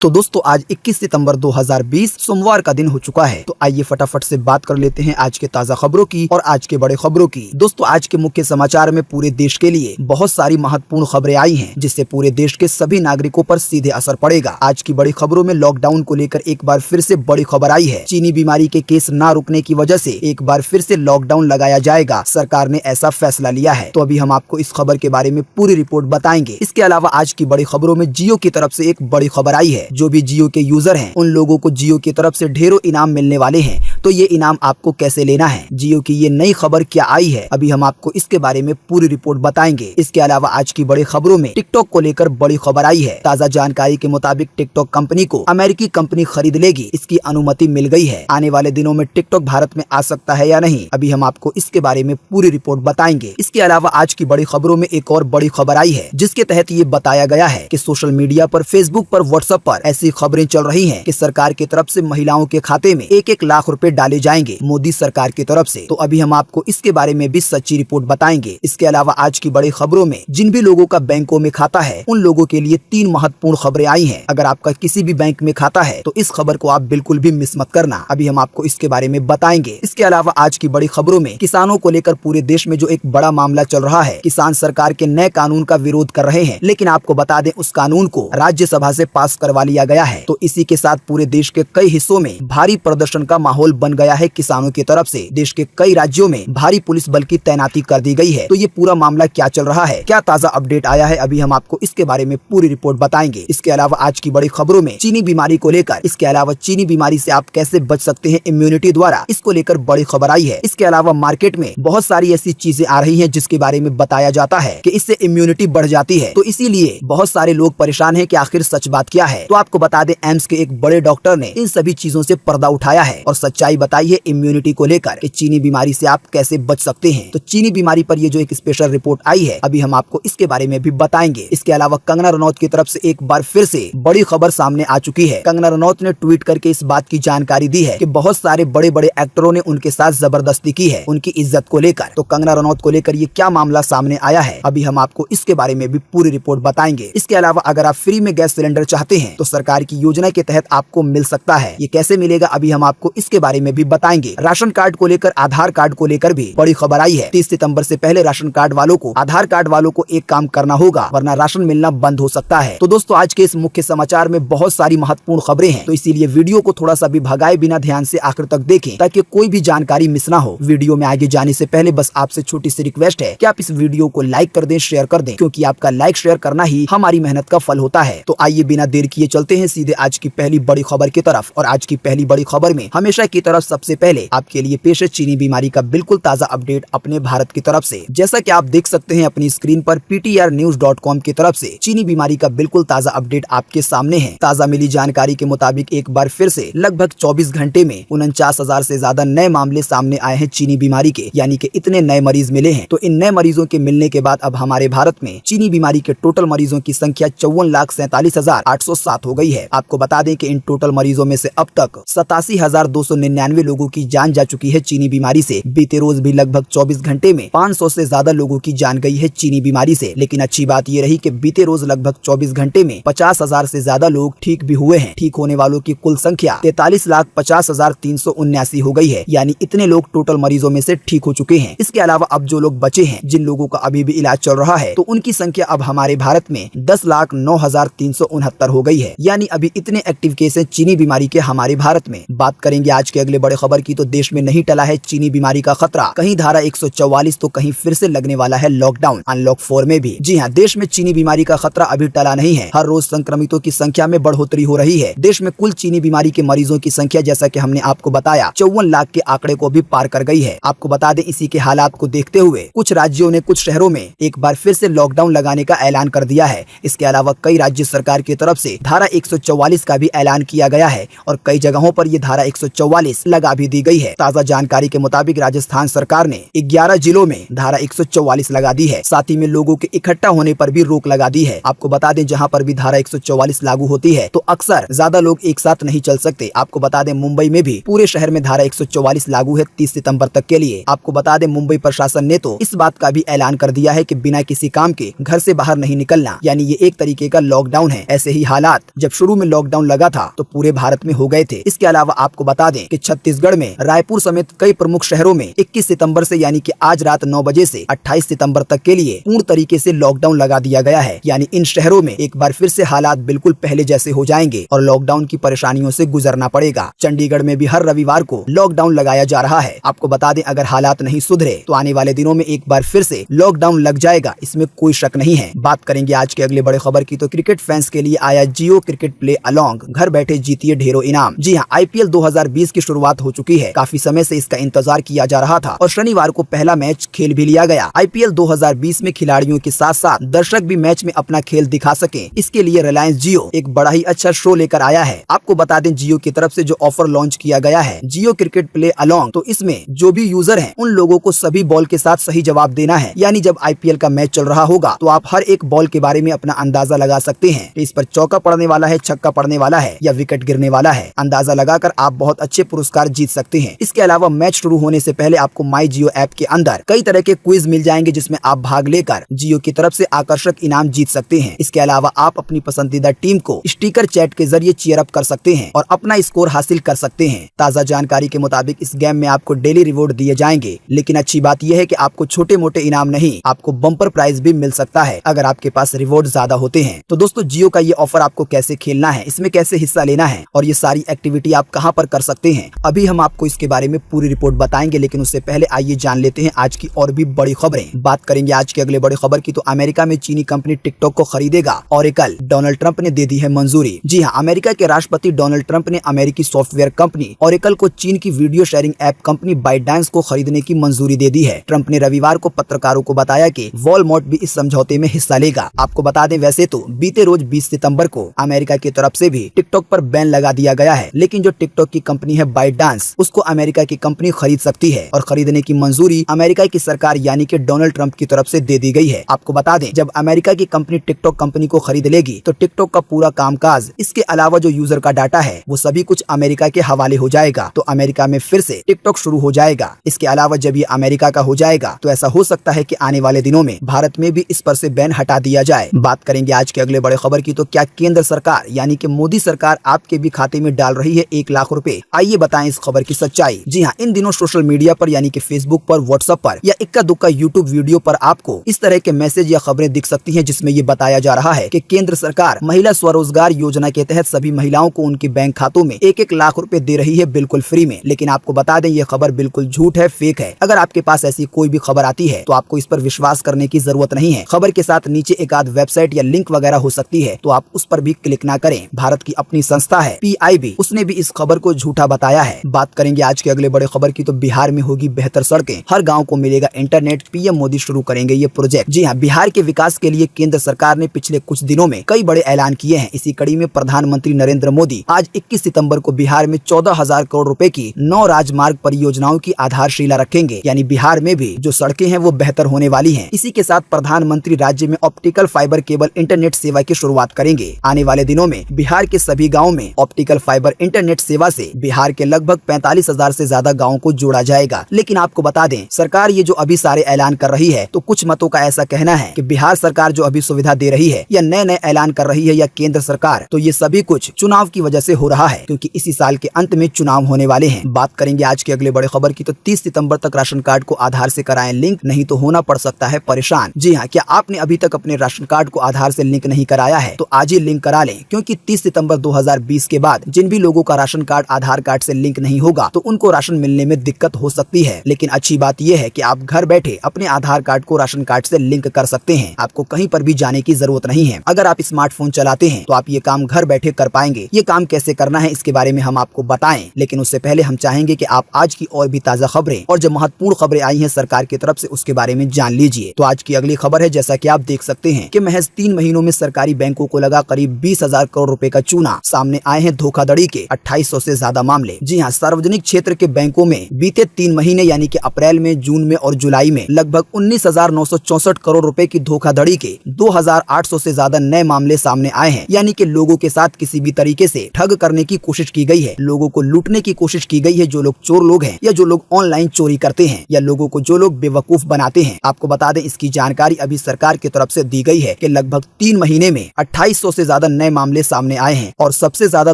तो दोस्तों आज 21 सितंबर 2020 सोमवार का दिन हो चुका है। तो आइए फटाफट से बात कर लेते हैं आज के ताजा खबरों की और आज के बड़े खबरों की। दोस्तों आज के मुख्य समाचार में पूरे देश के लिए बहुत सारी महत्वपूर्ण खबरें आई हैं, जिससे पूरे देश के सभी नागरिकों पर सीधे असर पड़ेगा। आज की बड़ी खबरों में लॉकडाउन को लेकर एक बार फिर से बड़ी खबर आई है। चीनी बीमारी के केस न रुकने की वजह से एक बार फिर से लॉकडाउन लगाया जाएगा, सरकार ने ऐसा फैसला लिया है। तो अभी हम आपको इस खबर के बारे में पूरी रिपोर्ट बताएंगे। इसके अलावा आज की बड़ी खबरों में जियो की तरफ से एक बड़ी खबर आई है। जो भी जियो के यूजर हैं उन लोगों को जियो की तरफ से ढेरों इनाम मिलने वाले हैं। तो ये इनाम आपको कैसे लेना है, जियो की ये नई खबर क्या आई है, अभी हम आपको इसके बारे में पूरी रिपोर्ट बताएंगे। इसके अलावा आज की बड़ी खबरों में टिकटॉक को लेकर बड़ी खबर आई है। ताजा जानकारी के मुताबिक टिकटॉक कंपनी को अमेरिकी कंपनी खरीद लेगी, इसकी अनुमति मिल गई है। आने वाले दिनों में टिकटॉक भारत में आ सकता है या नहीं, अभी हम आपको इसके बारे में पूरी रिपोर्ट बताएंगे। इसके अलावा आज की बड़ी खबरों में एक और बड़ी खबर आई है, जिसके तहत ये बताया गया है कि सोशल मीडिया पर, फेसबुक पर, व्हाट्सएप पर ऐसी खबरें चल रही हैं कि सरकार की तरफ से महिलाओं के खाते में 1-1 लाख रुपए डाले जाएंगे मोदी सरकार की तरफ से। तो अभी हम आपको इसके बारे में भी सच्ची रिपोर्ट बताएंगे। इसके अलावा आज की बड़ी खबरों में जिन भी लोगों का बैंकों में खाता है उन लोगों के लिए 3 महत्वपूर्ण खबरें आई हैं। अगर आपका किसी भी बैंक में खाता है तो इस खबर को आप बिल्कुल भी मिस मत करना, अभी हम आपको इसके बारे में बताएंगे। इसके अलावा आज की बड़ी खबरों में किसानों को लेकर पूरे देश में जो एक बड़ा मामला चल रहा है, किसान सरकार के नए कानून का विरोध कर रहे हैं, लेकिन आपको बता दें उस कानून को राज्यसभा से पास करवा लिया गया है। तो इसी के साथ पूरे देश के कई हिस्सों में भारी प्रदर्शन का माहौल बन गया है किसानों की तरफ से। देश के कई राज्यों में भारी पुलिस बल की तैनाती कर दी गई है। तो ये पूरा मामला क्या चल रहा है, क्या ताजा अपडेट आया है, अभी हम आपको इसके बारे में पूरी रिपोर्ट बताएंगे। इसके अलावा आज की बड़ी खबरों में चीनी बीमारी को लेकर, इसके अलावा चीनी बीमारी से आप कैसे बच सकते हैं इम्यूनिटी द्वारा, इसको लेकर बड़ी खबर आई है। इसके अलावा मार्केट में बहुत सारी ऐसी चीजें आ रही है जिसके बारे में बताया जाता है कि इससे इम्यूनिटी बढ़ जाती है। तो इसीलिए बहुत सारे लोग परेशान है कि आखिर सच बात क्या है। तो आपको बता दें एम्स के एक बड़े डॉक्टर ने इन सभी चीजों से पर्दा उठाया है और सच्चाई बताई है इम्यूनिटी को लेकर कि चीनी बीमारी से आप कैसे बच सकते हैं। तो चीनी बीमारी पर ये जो एक स्पेशल रिपोर्ट आई है, अभी हम आपको इसके बारे में भी बताएंगे। इसके अलावा कंगना रनौत की तरफ से एक बार फिर से बड़ी खबर सामने आ चुकी है। कंगना रनौत ने ट्वीट करके इस बात की जानकारी दी है कि बहुत सारे बड़े बड़े एक्टरों ने उनके साथ जबरदस्ती की है उनकी इज्जत को लेकर। तो कंगना रनौत को लेकर ये क्या मामला सामने आया है, अभी हम आपको इसके बारे में भी पूरी रिपोर्ट बताएंगे। इसके अलावा अगर आप फ्री में गैस सिलेंडर चाहते हैं तो सरकार की योजना के तहत आपको मिल सकता है। ये कैसे मिलेगा, अभी हम आपको इसके बारे में भी बताएंगे। राशन कार्ड को लेकर, आधार कार्ड को लेकर भी बड़ी खबर आई है। 30 सितंबर से पहले राशन कार्ड वालों को, आधार कार्ड वालों को एक काम करना होगा, वरना राशन मिलना बंद हो सकता है। तो दोस्तों आज के इस मुख्य समाचार में बहुत सारी महत्वपूर्ण खबरें हैं, तो इसीलिए वीडियो को थोड़ा सा भी भगाए बिना ध्यान से आखिर तक देखें ताकि कोई भी जानकारी मिस ना हो। वीडियो में आगे जाने से पहले बस आपसे छोटी सी रिक्वेस्ट है कि आप इस वीडियो को लाइक कर दें, शेयर कर दें, क्योंकि आपका लाइक शेयर करना ही हमारी मेहनत का फल होता है। तो आइए बिना देर किए चलते हैं सीधे आज की पहली बड़ी खबर की तरफ। और आज की पहली बड़ी खबर में हमेशा की तरफ सबसे पहले आपके लिए पेश है चीनी बीमारी का बिल्कुल ताजा अपडेट अपने भारत की तरफ से। जैसा कि आप देख सकते हैं अपनी स्क्रीन पर, ptrnews.com की तरफ से चीनी बीमारी का बिल्कुल ताजा अपडेट आपके सामने है। ताजा मिली जानकारी के मुताबिक एक बार फिर से लगभग 24 घंटे में 49,000 से ज्यादा नए मामले सामने आए हैं चीनी बीमारी के, यानी कि इतने नए मरीज मिले हैं। तो इन नए मरीजों के मिलने के बाद अब हमारे भारत में चीनी बीमारी के टोटल मरीजों की संख्या 54,47,807 हो गई है। आपको बता दें कि इन टोटल मरीजों में से अब तक 87,299 लोगों की जान जा चुकी है चीनी बीमारी से। बीते रोज भी लगभग 24 घंटे में 500 से ज्यादा लोगों की जान गई है चीनी बीमारी से। लेकिन अच्छी बात ये रही कि बीते रोज लगभग 24 घंटे में 50,000 से ज्यादा लोग ठीक भी हुए हैं। ठीक होने वालों की कुल संख्या 43,50,379 हो गई है, यानी इतने लोग टोटल मरीजों में से ठीक हो चुके हैं। इसके अलावा अब जो लोग बचे हैं, जिन लोगों का अभी भी इलाज चल रहा है, तो उनकी संख्या अब हमारे भारत में 10,09,369 हो गई है, यानी अभी इतने एक्टिव केस हैं चीनी बीमारी के हमारे भारत में। बात करेंगे आज के अगले बड़े खबर की, तो देश में नहीं टला है चीनी बीमारी का खतरा। कहीं धारा 144 तो कहीं फिर से लगने वाला है लॉकडाउन, अनलॉक 4 में भी। जी हाँ, देश में चीनी बीमारी का खतरा अभी टला नहीं है। हर रोज संक्रमितों की संख्या में बढ़ोतरी हो रही है। देश में कुल चीनी बीमारी के मरीजों की संख्या, जैसा कि हमने आपको बताया, 54 लाख के आंकड़े को भी पार कर गई है। आपको बता दें इसी के हालात को देखते हुए कुछ राज्यों ने कुछ शहरों में एक बार फिर से लॉकडाउन लगाने का ऐलान कर दिया है। इसके अलावा कई राज्य सरकार की तरफ से धारा 144 का भी ऐलान किया गया है और कई जगहों पर ये धारा 144 144 लगा भी दी गई है। ताज़ा जानकारी के मुताबिक राजस्थान सरकार ने 11 जिलों में धारा 144 लगा दी है। साथ ही में लोगों के इकट्ठा होने पर भी रोक लगा दी है। आपको बता दें, जहां पर भी धारा 144 लागू होती है तो अक्सर ज्यादा लोग एक साथ नहीं चल सकते। आपको बता दें, मुंबई में भी पूरे शहर में धारा 144 लागू है 30 सितंबर तक के लिए। आपको बता दें, मुंबई प्रशासन ने तो इस बात का भी ऐलान कर दिया है कि बिना किसी काम के घर से बाहर नहीं निकलना, यानी ये एक तरीके का लॉकडाउन है। ऐसे ही हालात जब शुरू में लॉकडाउन लगा था तो पूरे भारत में हो गए थे। इसके अलावा आपको बता दें कि छत्तीसगढ़ में रायपुर समेत कई प्रमुख शहरों में 21 सितंबर से यानी कि आज रात 9 बजे से 28 सितंबर तक के लिए पूर्ण तरीके से लॉकडाउन लगा दिया गया है। यानी इन शहरों में एक बार फिर से हालात बिल्कुल पहले जैसे हो जाएंगे और लॉकडाउन की परेशानियों से गुजरना पड़ेगा। चंडीगढ़ में भी हर रविवार को लॉकडाउन लगाया जा रहा है। आपको बता दें, अगर हालात नहीं सुधरे तो आने वाले दिनों में एक बार फिर से लॉकडाउन लग जाएगा, इसमें कोई शक नहीं है। बात करेंगे आज के अगले बड़े खबर की, तो क्रिकेट फैंस के लिए आया जियो क्रिकेट प्ले अलोंग, घर बैठे जीतिए ढेरों इनाम। जी हाँ, IPL 2020 की शुरुआत हो चुकी है। काफी समय से इसका इंतजार किया जा रहा था और शनिवार को पहला मैच खेल भी लिया गया। IPL 2020 में खिलाड़ियों के साथ साथ दर्शक भी मैच में अपना खेल दिखा सके, इसके लिए रिलायंस जियो एक बड़ा ही अच्छा शो लेकर आया है। आपको बता दें, जियो की तरफ से जो ऑफर लॉन्च किया गया है जियो क्रिकेट प्ले अलोंग, तो इसमें जो भी यूजर हैं उन लोगों को सभी बॉल के साथ सही जवाब देना है। यानी जब IPL का मैच चल रहा होगा तो आप हर एक बॉल के बारे में अपना अंदाजा लगा सकते हैं कि इस पर चौका पड़ने वाला है, छक्का पड़ने वाला है या विकेट गिरने वाला है। अंदाजा लगाकर आप बहुत अच्छे पुरस्कार जीत सकते हैं। इसके अलावा मैच शुरू होने से पहले आपको माई जियो ऐप के अंदर कई तरह के क्विज मिल जाएंगे, जिसमें आप भाग लेकर जियो की तरफ से आकर्षक इनाम जीत सकते हैं। इसके अलावा आप अपनी पसंदीदा टीम को स्टिकर चैट के जरिए चीयर अप कर सकते हैं और अपना स्कोर हासिल कर सकते हैं। ताज़ा जानकारी के मुताबिक इस गेम में आपको डेली रिवॉर्ड दिए जाएंगे, लेकिन अच्छी बात यह है कि आपको छोटे मोटे इनाम नहीं, आपको बम्पर प्राइज भी मिल सकता है अगर आपके पास रिवॉर्ड ज्यादा होते हैं। तो दोस्तों, जियो का ये ऑफर आपको कैसे खेलना है, इसमें कैसे हिस्सा लेना है और ये सारी एक्टिविटी आप कहां पर कर सकते हैं, अभी हम आपको इसके बारे में पूरी रिपोर्ट बताएंगे। लेकिन उससे पहले आइए जान लेते हैं आज की और भी बड़ी खबरें। बात करेंगे आज के अगले बड़े खबर की, तो अमेरिका में चीनी कंपनी टिकटॉक को खरीदेगा ओरेकल, डोनाल्ड ट्रंप ने दे दी है मंजूरी। जी हाँ, अमेरिका के राष्ट्रपति डोनाल्ड ट्रंप ने अमेरिकी सॉफ्टवेयर कंपनी ओरेकल को चीन की video sharing app company ByteDance को खरीदने की मंजूरी दे दी है। ट्रंप ने रविवार को पत्रकारों को बताया कि वॉलमार्ट भी इस समझौते में हिस्सा लेगा। आपको बता दें, वैसे तो बीते रोज 20 सितंबर को अमेरिका की तरफ से भी टिकटॉक पर बैन लगा दिया गया है, लेकिन जो टिकटॉक की कंपनी है बाइटडांस, उसको अमेरिका की कंपनी खरीद सकती है और खरीदने की मंजूरी अमेरिका की सरकार यानी कि डोनाल्ड ट्रंप की तरफ से दे दी गई है। आपको बता दें, जब अमेरिका की कंपनी टिकटॉक कंपनी को खरीद लेगी तो टिकटॉक का पूरा कामकाज, इसके अलावा जो यूजर का डाटा है, वो सभी कुछ अमेरिका के हवाले हो जाएगा। तो अमेरिका में फिर से टिकटॉक शुरू हो जाएगा। इसके अलावा जब ये अमेरिका का हो जाएगा तो ऐसा हो सकता है कि आने वाले दिनों में भारत में भी इस पर से बैन हटा दिया जाए। बात करेंगे आज के अगले बड़े खबर की, तो क्या केंद्र सरकार यानी कि मोदी सरकार आपके भी खाते में डाल रही है 1 लाख रुपए? आइए बताएं इस खबर की सच्चाई। जी हाँ, इन दिनों सोशल मीडिया पर यानी कि फेसबुक पर, व्हाट्सएप पर या इक्का दुक्का यूट्यूब वीडियो पर आपको इस तरह के मैसेज या खबरें दिख सकती हैं, जिसमें ये बताया जा रहा है कि केंद्र सरकार महिला स्वरोजगार योजना के तहत सभी महिलाओं को उनके बैंक खातों में 1-1 लाख रुपए दे रही है बिल्कुल फ्री में। लेकिन आपको बता दें, ये खबर बिल्कुल झूठ है, फेक है। अगर आपके पास ऐसी कोई भी खबर आती है तो आपको इस पर विश्वास करने की जरूरत नहीं है। खबर के साथ नीचे एक आध वेबसाइट या लिंक वगैरह हो सकती है, तो आप उस पर भी क्लिक ना करें। भारत की अपनी संस्था है PIB, उसने भी इस खबर को झूठा बताया है। बात करेंगे आज के अगले बड़े खबर की, तो बिहार में होगी बेहतर सड़कें, हर गाँव को मिलेगा इंटरनेट, PM मोदी शुरू करेंगे ये प्रोजेक्ट। जी हाँ, बिहार के विकास के लिए केंद्र सरकार ने पिछले कुछ दिनों में कई बड़े ऐलान किए हैं। इसी कड़ी में प्रधानमंत्री नरेंद्र मोदी आज 21 सितंबर को बिहार में 14,000 करोड़ रुपए की 9 राजमार्ग परियोजनाओं की आधारशिला रखेंगे। यानी बिहार में भी जो सड़कें हैं वो बेहतर होने वाली हैं। इसी के साथ प्रधानमंत्री राज्य में ऑप्टिकल फाइबर केबल इंटरनेट सेवा की शुरुआत करेंगे। आने वाले दिनों में बिहार के सभी गाँव में ऑप्टिकल फाइबर इंटरनेट सेवा से बिहार के लगभग 45,000 से ज्यादा गाँव को जोड़ा जाएगा। लेकिन आपको बता दें, सरकार ये जो अभी सारे ऐलान कर रही है, तो कुछ मतों का ऐसा कहना है कि बिहार सरकार जो अभी सुविधा दे रही है या नए नए ऐलान कर रही है या केंद्र सरकार, तो ये सभी कुछ चुनाव की वजह से हो रहा है, क्योंकि इसी साल के अंत में चुनाव होने वाले हैं। बात करेंगे आज के अगले बड़े खबर की, तो 30 सितंबर तक राशन कार्ड को आधार से कराएं लिंक, नहीं तो होना पड़ सकता है परेशान। जी हाँ, क्या आपने अभी तक अपने राशन कार्ड को आधार से लिंक नहीं कराया है तो आज ही लिंक करा लें, क्योंकि 30 सितंबर 2020 के बाद जिन भी लोगों का राशन कार्ड आधार कार्ड से लिंक नहीं होगा तो उनको राशन मिलने में दिक्कत हो सकती है। लेकिन अच्छी बात यह है कि आप घर बैठे अपने आधार कार्ड को राशन कार्ड से लिंक कर सकते हैं। आपको कहीं पर भी जाने की जरूरत नहीं है। अगर आप स्मार्टफोन चलाते हैं तो आप ये काम घर बैठे कर पाएंगे। ये काम कैसे करना है इसके बारे में हम आपको बताएं, लेकिन उससे पहले हम चाहेंगे कि आप आज की और भी ताजा खबरें और जो महत्वपूर्ण खबरें आई हैं सरकार की तरफ से उसके बारे में जान लीजिए। तो आज की अगली खबर है, जैसा कि आप देख सकते हैं कि महज 3 महीनों में सरकारी बैंकों को लगा करीब 20,000 करोड़ रुपए का चूना। सामने आए हैं धोखाधड़ी के 2800 से ज्यादा मामले। जी हाँ, सार्वजनिक क्षेत्र के बैंकों में बीते 3 महीने यानी कि अप्रैल में, जून में और जुलाई में लगभग 19,964 करोड़ रुपए की धोखाधड़ी के 2,800 से ज्यादा नए मामले सामने आए हैं। यानी कि लोगों के साथ किसी भी तरीके से ठग करने की कोशिश की गई है, लोगों को लूटने की कोशिश की गई है, जो लोग चोर लोग हैं या जो लोग ऑनलाइन चोरी करते हैं या लोगों को जो लोग बेवकूफ बनाते हैं। आपको बता दें, इसकी जानकारी अभी सरकार की तरफ से दी गई है कि लगभग 3 महीने में 2800 से ज्यादा नए मामले सामने आए हैं और सबसे ज्यादा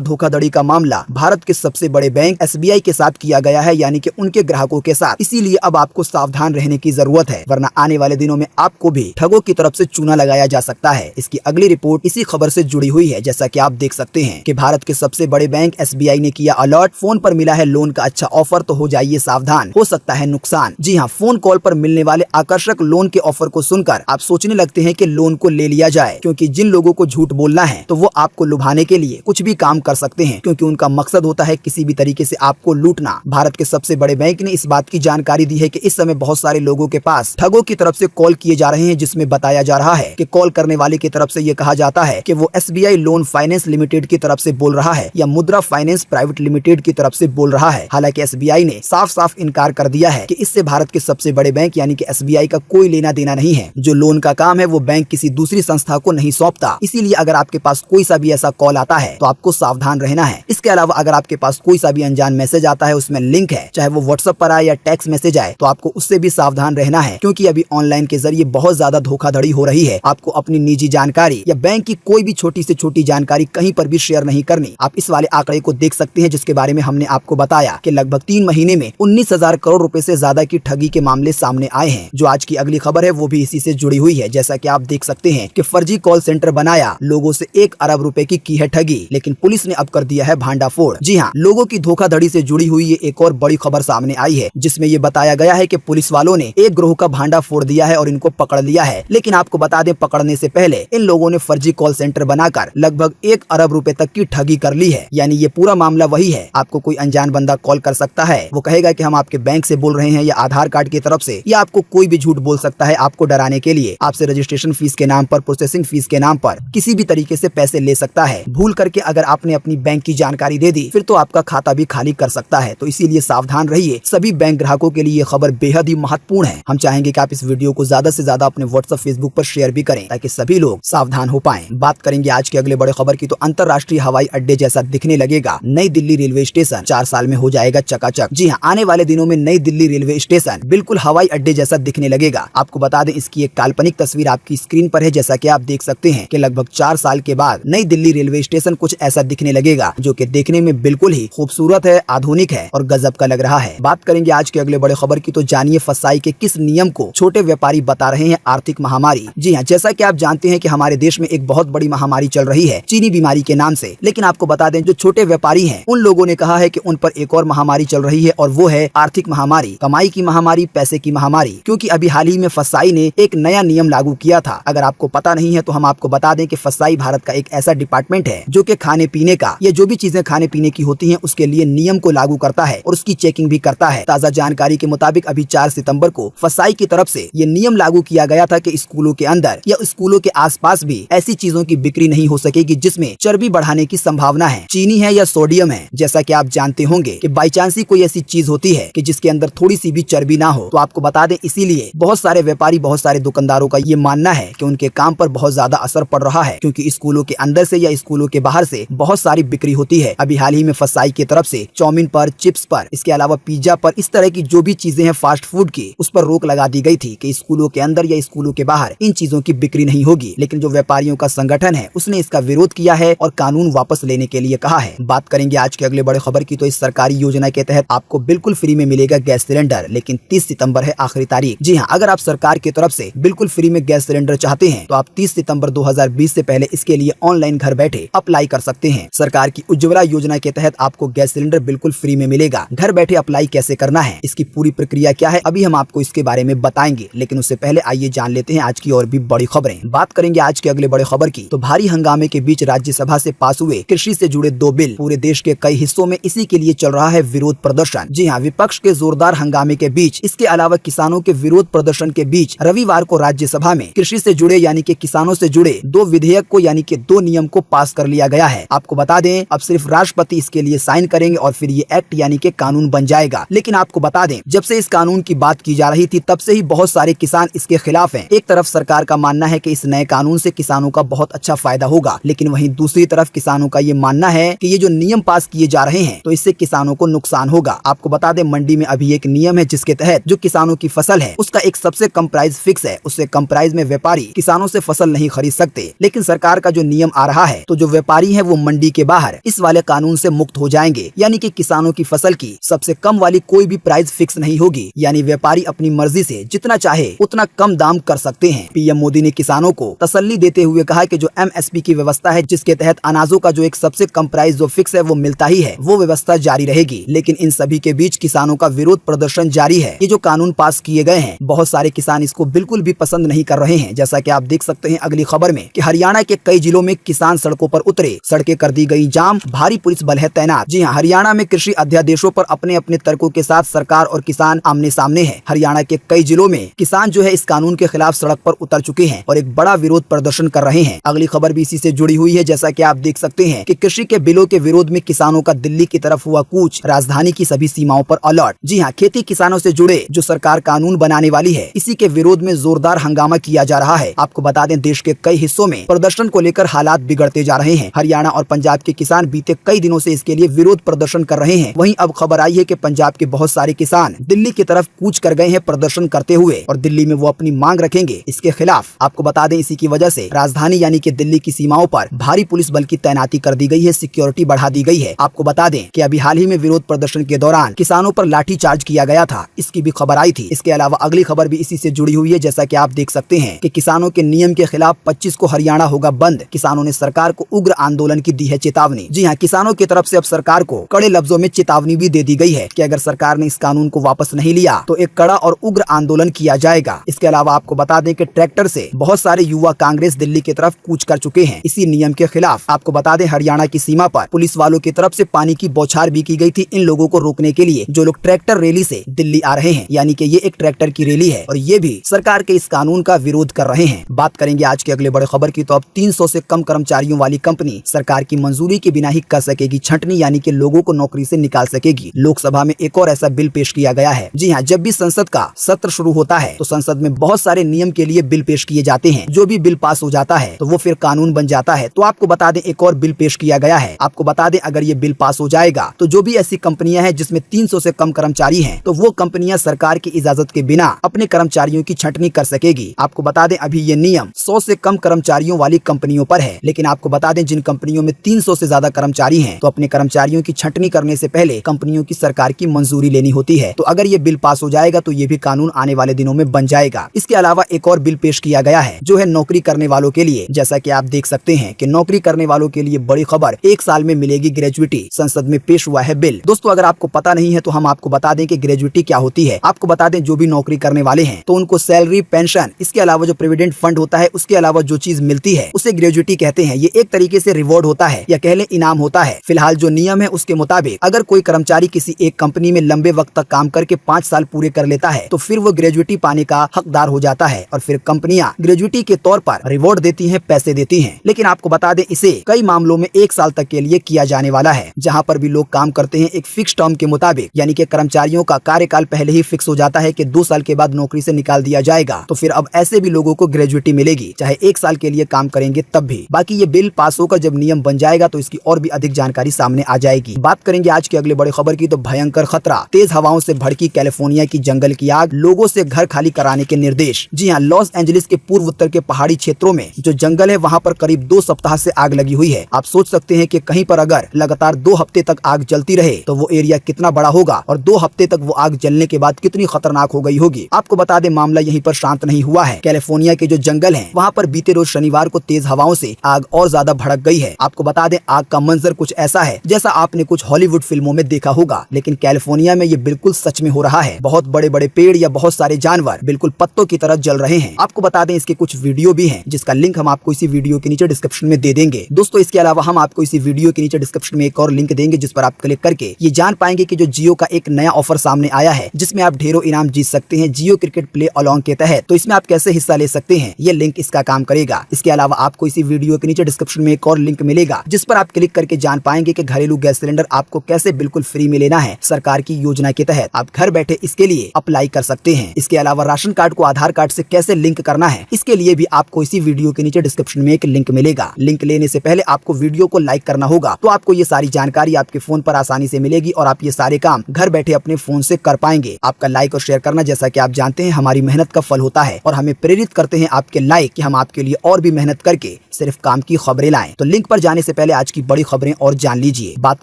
धोखाधड़ी का मामला भारत के सबसे बड़े बैंक SBI के साथ किया गया है, यानी कि उनके ग्राहकों के साथ। इसीलिए अब आपको सावधान रहने की जरूरत है, वरना आने वाले दिनों में आपको भी ठगों की तरफ से चूना लगाया जा सकता है। इसकी अगली रिपोर्ट इसी खबर से जुड़ी हुई है। जैसा कि आप देख सकते हैं कि भारत के सबसे बड़े बैंक SBI ने किया अलर्ट, फोन पर मिला है लोन का अच्छा ऑफर तो हो जाइए सावधान, हो सकता है नुकसान। जी हाँ, फोन कॉल पर मिलने वाले आकर्षक लोन के ऑफर को सुनकर आप सोचने लगते हैं कि लोन को ले लिया जाए, क्योंकि जिन लोगों को झूठ बोलना है तो वो आपको लुभाने के लिए कुछ भी काम कर सकते हैं, क्योंकि उनका मकसद होता है किसी भी तरीके से आपको लूटना। भारत के सबसे बड़े बैंक ने इस बात की जानकारी दी है कि इस समय बहुत सारे लोगों के पास ठगों की तरफ से कॉल किए जा रहे हैं, जिसमें बताया जा रहा है कि कॉल करने वाले की तरफ से ये कहा जाता है कि वो SBI लोन फाइनेंस लिमिटेड की तरफ से बोल रहा है या मुद्रा फाइनेंस प्राइवेट लिमिटेड की तरफ से बोल रहा है। हालांकि SBI ने साफ साफ इनकार कर दिया है कि इससे भारत के सबसे बड़े बैंक यानी कि SBI का कोई लेना देना नहीं है। जो लोन का काम है वो बैंक किसी दूसरी संस्था को नहीं सौंपता। इसीलिए अगर आपके पास कोई सा भी ऐसा कॉल आता है तो आपको सावधान रहना है। इसके अलावा अगर आपके पास कोई सा भी अनजान मैसेज आता है, उसमें लिंक है, चाहे वो WhatsApp पर आए या टेक्स्ट मैसेज आए, तो आपको उससे भी सावधान रहना है, क्योंकि अभी ऑनलाइन के जरिए बहुत ज्यादा धोखाधड़ी हो रही है। आपको अपनी निजी जानकारी या बैंक की कोई भी छोटी से छोटी जानकारी कहीं पर भी शेयर नहीं करनी। आप इस वाले आंकड़े को देख सकते हैं, जिसके बारे में हमने आपको बताया कि लगभग 3 महीने में 19,000 करोड़ रुपए से ज्यादा की ठगी के मामले सामने आए हैं। जो आज की अगली खबर है वो भी इसी से जुड़ी हुई है। जैसा कि आप देख सकते हैं कि फर्जी कॉल सेंटर बनाया, लोगों से 1 अरब रुपए की है ठगी, लेकिन पुलिस ने अब कर दिया है भांडाफोड़। जी हाँ, लोगों की धोखाधड़ी से जुड़ी हुई ये एक और बड़ी खबर सामने आई है, जिसमें ये बताया गया है कि पुलिस वालों ने एक गिरोह का भांडाफोड़ दिया है और इनको पकड़ लिया है। लेकिन आपको बता दें, पकड़ने से पहले इन लोगों ने फर्जी कॉल सेंटर बनाकर लगभग 1 अरब रुपए तक की ठगी कर ली है। यानी ये पूरा मामला वही है, आपको कोई अनजान बंदा कॉल कर सकता है, वो कहेगा कि हम आपके बैंक से बोल रहे हैं या आधार कार्ड की तरफ से, या आपको कोई भी झूठ बोल सकता है आपको डराने के लिए। आपसे रजिस्ट्रेशन फीस के नाम पर, प्रोसेसिंग फीस के नाम पर किसी भी तरीके से पैसे ले सकता है। भूल करके अगर आपने अपनी बैंक की जानकारी दे दी, फिर तो आपका खाता भी खाली कर सकता है। तो इसीलिए सावधान रहिए। सभी बैंक ग्राहकों के लिए ये खबर बेहद ही महत्वपूर्ण है। हम चाहेंगे कि आप इस वीडियो को ज्यादा से ज्यादा अपने WhatsApp, Facebook पर शेयर भी करें, ताकि सभी लोग सावधान हो पाएं। बात करेंगे आज के अगले बड़े खबर की, तो अंतरराष्ट्रीय हवाई अड्डे जैसा दिखने लगेगा नई दिल्ली रेलवे स्टेशन। 4 साल में हो जाएगा चकाचक। जी हाँ, आने वाले दिनों में नई दिल्ली रेलवे स्टेशन बिल्कुल हवाई अड्डे जैसा दिखने लगेगा। आपको बता दें, इसकी एक काल्पनिक तस्वीर आपकी स्क्रीन पर है। जैसा कि आप देख सकते हैं कि लगभग 4 साल के बाद नई दिल्ली रेलवे स्टेशन कुछ ऐसा दिखने लगेगा, जो कि देखने में बिल्कुल ही खूबसूरत है, आधुनिक है और गजब का लग रहा है। बात करेंगे आज के अगले बड़े खबर की, तो जानिए फसाई के किस नियम को छोटे व्यापारी बता रहे हैं आर्थिक महामारी। जी हाँ, जैसा कि आप जानते हैं कि हमारे देश में एक बहुत बड़ी महामारी चल रही है चीनी बीमारी के नाम से। लेकिन आपको बता दें, जो छोटे व्यापारी हैं उन लोगों ने कहा है कि उन पर एक और महामारी चल रही है, और वो है आर्थिक महामारी, कमाई की महामारी, पैसे की महामारी। क्योंकि अभी हाल ही में फसाई ने एक नया नियम लागू किया था। अगर आपको पता नहीं है तो हम आपको बता दें कि फसाई भारत का एक ऐसा डिपार्टमेंट है जो कि खाने पीने का या जो भी चीजें खाने पीने की होती हैं उसके लिए नियम को लागू करता है और उसकी चेकिंग भी करता है। ताजा जानकारी के मुताबिक अभी 4 सितंबर को फसाई की तरफ से ये नियम लागू किया गया था कि स्कूलों के अंदर या स्कूलों के आसपास भी ऐसी चीजों की बिक्री नहीं हो सकेगी जिसमें चर्बी बढ़ाने की संभावना है, चीनी है या सोडियम है। जैसा कि आप जानते होंगे कि बाई चांस ही कोई ऐसी चीज होती है कि जिसके अंदर थोड़ी सी भी चर्बी ना हो, तो आपको बता दें, इसीलिए बहुत सारे व्यापारी, बहुत सारे दुकानदारों का ये मानना है कि उनके काम पर बहुत ज्यादा असर पड़ रहा है, क्योंकि स्कूलों के अंदर से या स्कूलों के बाहर से बहुत सारी बिक्री होती है। अभी हाल ही में फसाई की तरफ से चाउमीन पर, चिप्स पर, इसके अलावा पिज्जा पर, इस तरह की जो भी चीजें हैं फास्ट फूड की, उस पर रोक लगा दी गई थी कि स्कूलों के अंदर या स्कूलों के बाहर इन चीजों की बिक्री नहीं होगी। लेकिन जो व्यापारियों का संगठन है उसने इसका विरोध किया है और कानून वापस लेने के लिए कहा है। बात करेंगे आज के अगले बड़े खबर की, तो इस सरकारी योजना के तहत आपको बिल्कुल फ्री में मिलेगा गैस सिलेंडर, लेकिन 30 सितंबर है आखिरी तारीख। जी हाँ, अगर आप सरकार की तरफ से बिल्कुल फ्री में गैस सिलेंडर चाहते हैं तो आप 30 सितंबर 2020 से पहले इसके लिए ऑनलाइन घर बैठे अप्लाई कर सकते हैं। सरकार की उज्ज्वला योजना के तहत आपको गैस सिलेंडर बिल्कुल फ्री में मिलेगा। घर बैठे अप्लाई कैसे करना है, इसकी पूरी प्रक्रिया क्या है, अभी हम आपको इसके बारे में बताएंगे। लेकिन उससे पहले आइए जान लेते हैं आज की और भी बड़ी खबरें। बात करेंगे आज के अगले बड़े खबर की, तो भारी हंगामे के बीच राज्यसभा से पास हुए कृषि से जुड़े 2 बिल। पूरे देश के कई हिस्सों में इसी के लिए चल रहा है विरोध प्रदर्शन। जी हाँ, विपक्ष के जोरदार हंगामे के बीच, इसके अलावा किसानों के विरोध प्रदर्शन के बीच रविवार को राज्यसभा में कृषि से जुड़े यानी कि किसानों से जुड़े 2 विधेयक को यानी कि 2 नियम को पास कर लिया गया है। आपको बता दें, अब सिर्फ राष्ट्रपति इसके लिए साइन करेंगे और फिर ये एक्ट यानी कि कानून बन जाएगा। लेकिन आपको बता दें, जब से इस कानून की बात की जा रही थी तब से ही बहुत सारे किसान इसके खिलाफ हैं। एक तरफ सरकार का मानना है कि इस नए कानून से किसानों का बहुत अच्छा फायदा होगा, लेकिन वहीं दूसरी तरफ किसानों का ये मानना है कि ये जो नियम पास किए जा रहे हैं तो इससे किसानों को नुकसान होगा। आपको बता दें, मंडी में अभी एक नियम है जिसके तहत जो किसानों की फसल है उसका एक सबसे कम प्राइस फिक्स है, उससे कम प्राइस में व्यापारी किसानों से फसल नहीं खरीद सकते। लेकिन सरकार का जो नियम आ रहा है तो जो व्यापारी है वो मंडी के बाहर इस वाले कानून से मुक्त हो जाएंगे, यानी कि किसानों की फसल की सबसे कम वाली कोई भी प्राइस फिक्स नहीं होगी, यानी व्यापारी अपनी मर्जी से जितना चाहे उतना कम दाम कर सकते हैं। पीएम मोदी ने किसानों को तसल्ली देते हुए कहा कि जो एमएसपी की व्यवस्था है जिसके तहत अनाजों का जो एक सबसे कम प्राइस जो फिक्स है वो मिलता ही है, वो व्यवस्था जारी रहेगी। लेकिन इन सभी के बीच किसानों का विरोध प्रदर्शन जारी है। ये जो कानून पास किए गए हैं बहुत सारे किसान इसको बिल्कुल भी पसंद नहीं कर रहे हैं। जैसा कि आप देख सकते हैं अगली खबर में कि हरियाणा के कई जिलों में किसान सड़कों पर उतरे, सड़कें कर दी गई जाम, भारी पुलिस बल है तैनात। जी हाँ, हरियाणा में कृषि अध्यादेशों पर अपने अपने तर्कों के साथ सरकार और किसान आमने सामने है। हरियाणा के कई जिलों में किसान जो है इस कानून के खिलाफ सड़क पर उतर चुके हैं और एक बड़ा विरोध प्रदर्शन कर रहे हैं। अगली खबर भी इसी से जुड़ी हुई है। जैसा कि आप देख सकते हैं कि कृषि के बिलों के विरोध में किसानों का दिल्ली की तरफ हुआ कूच, राजधानी की सभी सीमाओं पर अलर्ट। जी हाँ, खेती किसानों से जुड़े जो सरकार कानून बनाने वाली है इसी के विरोध में जोरदार हंगामा किया जा रहा है। आपको बता दें, देश के कई हिस्सों में प्रदर्शन को लेकर हालात बिगड़ते जा रहे हैं। हरियाणा और पंजाब के किसान बीते कई दिनों से इसके लिए विरोध प्रदर्शन कर रहे हैं। वहीं अब खबर आई है कि पंजाब के बहुत सारे किसान दिल्ली की तरफ कूच कर गए हैं प्रदर्शन करते हुए, और दिल्ली में वो अपनी मांग रखेंगे इसके खिलाफ। आपको बता दें, इसी की वजह से राजधानी यानी कि दिल्ली की सीमाओं पर भारी पुलिस बल की तैनाती कर दी गई है, सिक्योरिटी बढ़ा दी गई है। आपको बता दें कि अभी हाल ही में विरोध प्रदर्शन के दौरान किसानों पर लाठी चार्ज किया गया था, इसकी भी खबर आई थी। इसके अलावा अगली खबर भी इसी से जुड़ी हुई है। जैसा कि आप देख सकते हैं कि किसानों के नियम के खिलाफ 25 को हरियाणा होगा बंद। किसानों ने सरकार को उग्र आंदोलन की दी है चेतावनी। जी हाँ, किसानों की तरफ से अब सरकार को कड़े लफ्जों में चेतावनी भी दे दी गई है कि अगर सरकार ने इस कानून को वापस नहीं लिया तो एक कड़ा और उग्र आंदोलन किया जाएगा। इसके अलावा आपको बता दें कि ट्रैक्टर से बहुत सारे युवा कांग्रेस दिल्ली की तरफ कूच कर चुके हैं इसी नियम के खिलाफ। आपको बता दें, हरियाणा की सीमा पर पुलिस वालों की तरफ से पानी की बौछार भी की गई थी इन लोगों को रोकने के लिए जो लोग ट्रैक्टर रैली से दिल्ली आ रहे हैं, यानी कि ये एक ट्रैक्टर की रैली है और ये भी सरकार के इस कानून का विरोध कर रहे हैं। बात करेंगे आज के अगले बड़े खबर की, तो अब 300 से कम कर्मचारियों वाली कंपनी सरकार की मंजूरी के बिना ही कर सकेगी छंटनी, यानी कि लोगों को नौकरी से निकाल सकेगी। लोकसभा में एक और ऐसा बिल पेश किया गया है। जी हाँ, जब भी संसद का सत्र शुरू होता है तो संसद में बहुत सारे नियम के लिए बिल पेश किए जाते हैं। जो भी बिल पास हो जाता है तो वो फिर कानून बन जाता है। तो आपको बता दें, एक और बिल पेश किया गया है। आपको बता दें, अगर ये बिल पास हो जाएगा तो जो भी ऐसी कंपनियां हैं जिसमें 300 से कम कर्मचारी हैं तो वो कंपनियां सरकार की इजाजत के बिना अपने कर्मचारियों की छंटनी कर सकेगी। आपको बता दें, अभी ये नियम 100 से कम कर्मचारियों वाली कंपनियों पर है, लेकिन आपको बता दें जिन कंपनियों में 300 से ज्यादा कर्मचारी हैं तो अपने कर्मचारियों की छंटनी करने से पहले कंपनियों की सरकार की मंजूरी लेनी होती है। तो अगर ये बिल पास हो जाएगा तो ये भी कानून आने वाले दिनों में बन जाएगा। इसके अलावा एक और बिल पेश किया गया है जो है नौकरी करने वालों के लिए। जैसा कि आप देख सकते हैं कि नौकरी करने वालों के लिए बड़ी खबर, 1 साल में मिलेगी ग्रेजुएटी। संसद में पेश हुआ है बिल। दोस्तों, अगर आपको पता नहीं है तो हम आपको बता दें कि ग्रेजुएटी क्या होती है। आपको बता दें, जो भी नौकरी करने वाले हैं तो उनको सैलरी, पेंशन, इसके अलावा जो प्रोविडेंट फंड होता है उसके अलावा जो चीज मिलती है उसे ग्रेजुएटी कहते हैं। ये एक तरीके से रिवॉर्ड होता है या कह लें इनाम होता है। फिलहाल जो नियम है उसके मुताबिक अगर कोई कर्मचारी किसी एक कंपनी में लंबे वक्त तक काम करके 5 साल पूरे कर लेता है तो फिर वो ग्रेजुएटी पाने का हकदार हो जाता है और फिर कंपनियां ग्रेजुएटी के तौर पर रिवॉर्ड देती हैं, पैसे देती हैं। लेकिन आपको बता दें, इसे कई मामलों में 1 साल तक के लिए किया जाने वाला है। जहां पर भी लोग काम करते हैं एक फिक्स टर्म के मुताबिक, यानी कि कर्मचारियों का कार्यकाल पहले ही फिक्स हो जाता है कि 2 साल के बाद नौकरी से निकाल दिया जाएगा, तो फिर अब ऐसे भी लोगों को ग्रेजुएटी मिलेगी चाहे 1 साल के लिए काम करेंगे तब भी। बाकी ये बिल पास होकर जब नियम बन जाएगा तो इसकी और भी अधिक जानकारी सामने आ जाएगी। बात करेंगे आज के अगले बड़े खबर की, तो भयंकर खतरा, तेज हवाओं से भड़की कैलिफोर्निया की जंगल की आग, लोगों से घर खाली कराने के निर्देश। जी हाँ, लॉस एंजलिस के पूर्व उत्तर के पहाड़ी क्षेत्रों में जो जंगल है वहाँ पर करीब 2 सप्ताह से आग लगी हुई है। आप सोच सकते हैं कि कहीं पर अगर लगातार 2 हफ्ते तक आग जलती रहे तो वो एरिया कितना बड़ा होगा और 2 हफ्ते तक वो आग जलने के बाद कितनी खतरनाक हो गई होगी। आपको बता दें, मामला यहीं पर शांत नहीं हुआ है। कैलिफोर्निया के जो जंगल हैं वहाँ पर बीते रोज शनिवार को तेज हवाओं से आग और ज्यादा भड़क गई है। आपको बता दें, आग का मंजर कुछ ऐसा है जैसा आपने कुछ हॉलीवुड फिल्मों में देखा होगा, लेकिन कैलिफोर्निया में ये बिल्कुल सच में हो रहा है। बहुत बड़े बड़े पेड़ या बहुत सारे जानवर बिल्कुल पत्तों की तरह जल रहे हैं। आपको बता दें, इसके कुछ वीडियो भी हैं जिसका लिंक हम आपको इसी वीडियो के नीचे डिस्क्रिप्शन में दे देंगे। दोस्तों, इसके अलावा हम आपको इसी वीडियो के नीचे डिस्क्रिप्शन में एक और लिंक देंगे जिस पर आप क्लिक करके ये जान पाएंगे कि जो जियो का एक नया ऑफर सामने आया है जिसमें आप ढेरों इनाम जीत सकते हैं जियो क्रिकेट प्ले अलॉन्ग के तहत। तो इसमें आप कैसे हिस्सा ले सकते हैं, ये लिंक इसका काम करेगा। इसके अलावा आपको इसी वीडियो के नीचे डिस्क्रिप्शन में एक और लिंक मिलेगा जिस पर आप क्लिक करके जान पाएंगे कि घरेलू गैस सिलेंडर आपको कैसे बिल्कुल फ्री में लेना है सरकार की योजना के तहत, आप घर बैठे इसके लिए अप्लाई कर सकते हैं। इसके अलावा राशन कार्ड को आधार कार्ड से कैसे लिंक करना है, इसके लिए भी आपको इसी वीडियो के नीचे डिस्क्रिप्शन में एक लिंक मिलेगा। लिंक लेने से पहले आपको वीडियो को लाइक करना होगा, तो आपको ये सारी जानकारी आपके फोन पर आसानी से मिलेगी और आप ये सारे काम घर बैठे अपने फोन से कर पाएंगे। आपका लाइक और शेयर करना, जैसा कि आप जानते हैं, हमारी मेहनत का फल होता है और हमें प्रेरित करते हैं आपके लाइक कि हम आपके लिए और भी मेहनत करके सिर्फ काम की खबरें लाएं। तो लिंक पर जाने से पहले आज की बड़ी खबरें और जान लीजिए। बात